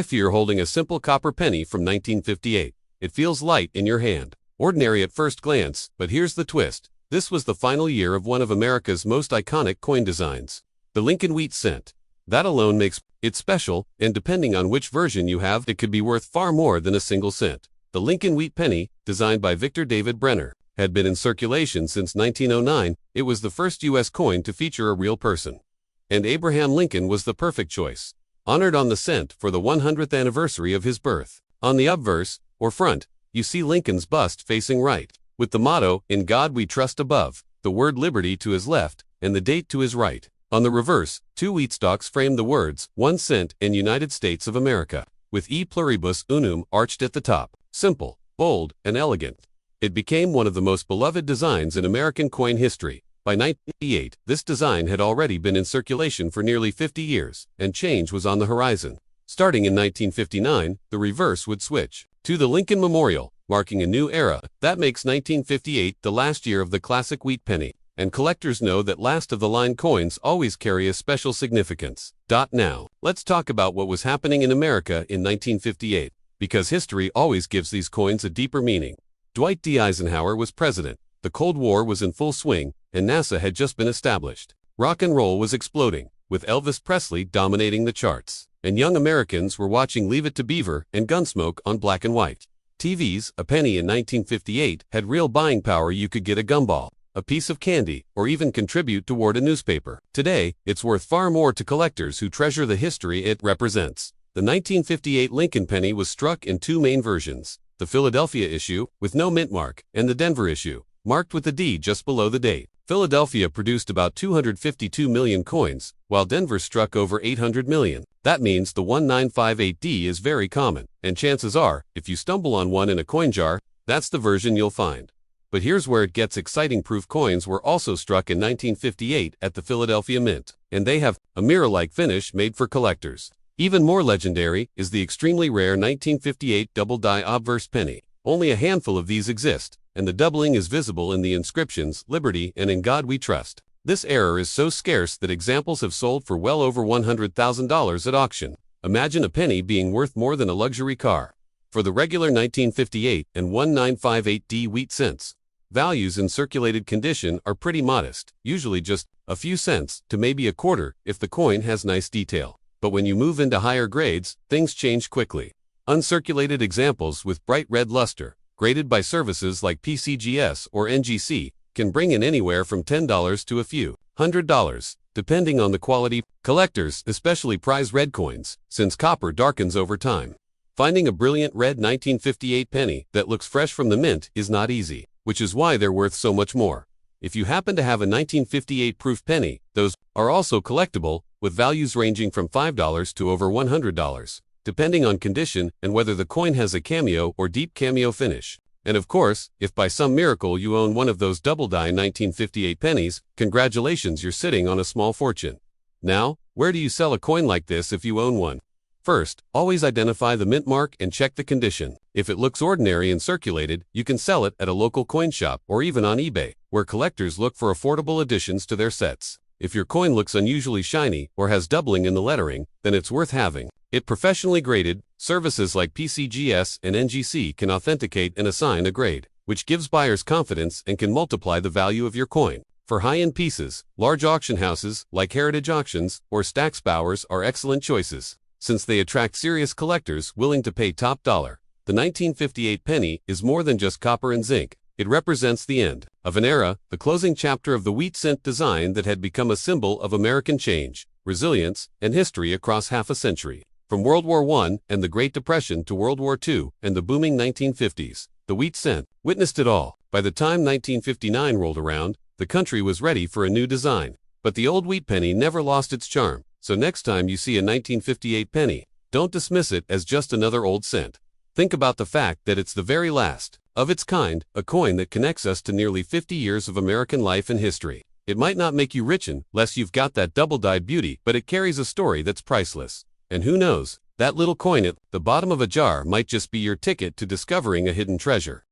If you're holding a simple copper penny from 1958, it feels light in your hand. Ordinary at first glance, but here's the twist. This was the final year of one of America's most iconic coin designs, the Lincoln wheat cent. That alone makes it special, and depending on which version you have, it could be worth far more than a single cent. The Lincoln wheat penny, designed by Victor David Brenner, had been in circulation since 1909. It was the first U.S. coin to feature a real person. And Abraham Lincoln was the perfect choice, honored on the cent for the 100th anniversary of his birth. On the obverse, or front, you see Lincoln's bust facing right, with the motto, "In God We Trust" above, the word liberty to his left, and the date to his right. On the reverse, two wheat stalks frame the words, 1 cent and United States of America, with E pluribus unum arched at the top. Simple, bold, and elegant. It became one of the most beloved designs in American coin history. By 1958, this design had already been in circulation for nearly 50 years, and change was on the horizon. Starting in 1959, the reverse would switch to the Lincoln Memorial, marking a new era. That makes 1958 the last year of the classic wheat penny, and collectors know that last-of-the-line coins always carry a special significance. Now, let's talk about what was happening in America in 1958, because history always gives these coins a deeper meaning. Dwight D. Eisenhower was president, the Cold War was in full swing, and NASA had just been established. Rock and roll was exploding, with Elvis Presley dominating the charts, and young Americans were watching Leave It to Beaver and Gunsmoke on black and white TVs. A penny in 1958 had real buying power. You could get a gumball, a piece of candy, or even contribute toward a newspaper. Today, it's worth far more to collectors who treasure the history it represents. The 1958 Lincoln penny was struck in two main versions, the Philadelphia issue, with no mint mark, and the Denver issue, marked with a D just below the date. Philadelphia produced about 252 million coins, while Denver struck over 800 million. That means the 1958D is very common, and chances are, if you stumble on one in a coin jar, that's the version you'll find. But here's where it gets exciting. Proof coins were also struck in 1958 at the Philadelphia Mint, and they have a mirror-like finish made for collectors. Even more legendary is the extremely rare 1958 double-die Obverse penny. Only a handful of these exist, and the doubling is visible in the inscriptions, "Liberty" and "In God We Trust." This error is so scarce that examples have sold for well over $100,000 at auction. Imagine a penny being worth more than a luxury car. For the regular 1958 and 1958D wheat cents, values in circulated condition are pretty modest, usually just a few cents to maybe a quarter if the coin has nice detail. But when you move into higher grades, things change quickly. Uncirculated examples with bright red luster, graded by services like PCGS or NGC, can bring in anywhere from $10 to a few $100, depending on the quality. Collectors especially prize red coins, since copper darkens over time. Finding a brilliant red 1958 penny that looks fresh from the mint is not easy, which is why they're worth so much more. If you happen to have a 1958 proof penny, those are also collectible, with values ranging from $5 to over $100, depending on condition and whether the coin has a cameo or deep cameo finish. And of course, if by some miracle you own one of those double-die 1958 pennies, congratulations, you're sitting on a small fortune. Now, where do you sell a coin like this if you own one? First, always identify the mint mark and check the condition. If it looks ordinary and circulated, you can sell it at a local coin shop or even on eBay, where collectors look for affordable additions to their sets. If your coin looks unusually shiny or has doubling in the lettering, then it's worth having it professionally graded. Services like PCGS and NGC can authenticate and assign a grade, which gives buyers confidence and can multiply the value of your coin. For high-end pieces, large auction houses like Heritage Auctions or Stack's Bowers are excellent choices, since they attract serious collectors willing to pay top dollar. The 1958 penny is more than just copper and zinc. It represents the end of an era, the closing chapter of the wheat cent design that had become a symbol of American change, resilience, and history across half a century. From World War I and the Great Depression to World War II and the booming 1950s, the wheat cent witnessed it all. By the time 1959 rolled around, the country was ready for a new design. But the old wheat penny never lost its charm. So next time you see a 1958 penny, don't dismiss it as just another old cent. Think about the fact that it's the very last of its kind, a coin that connects us to nearly 50 years of American life and history. It might not make you rich unless you've got that double-dyed beauty, but it carries a story that's priceless. And who knows, that little coin at the bottom of a jar might just be your ticket to discovering a hidden treasure.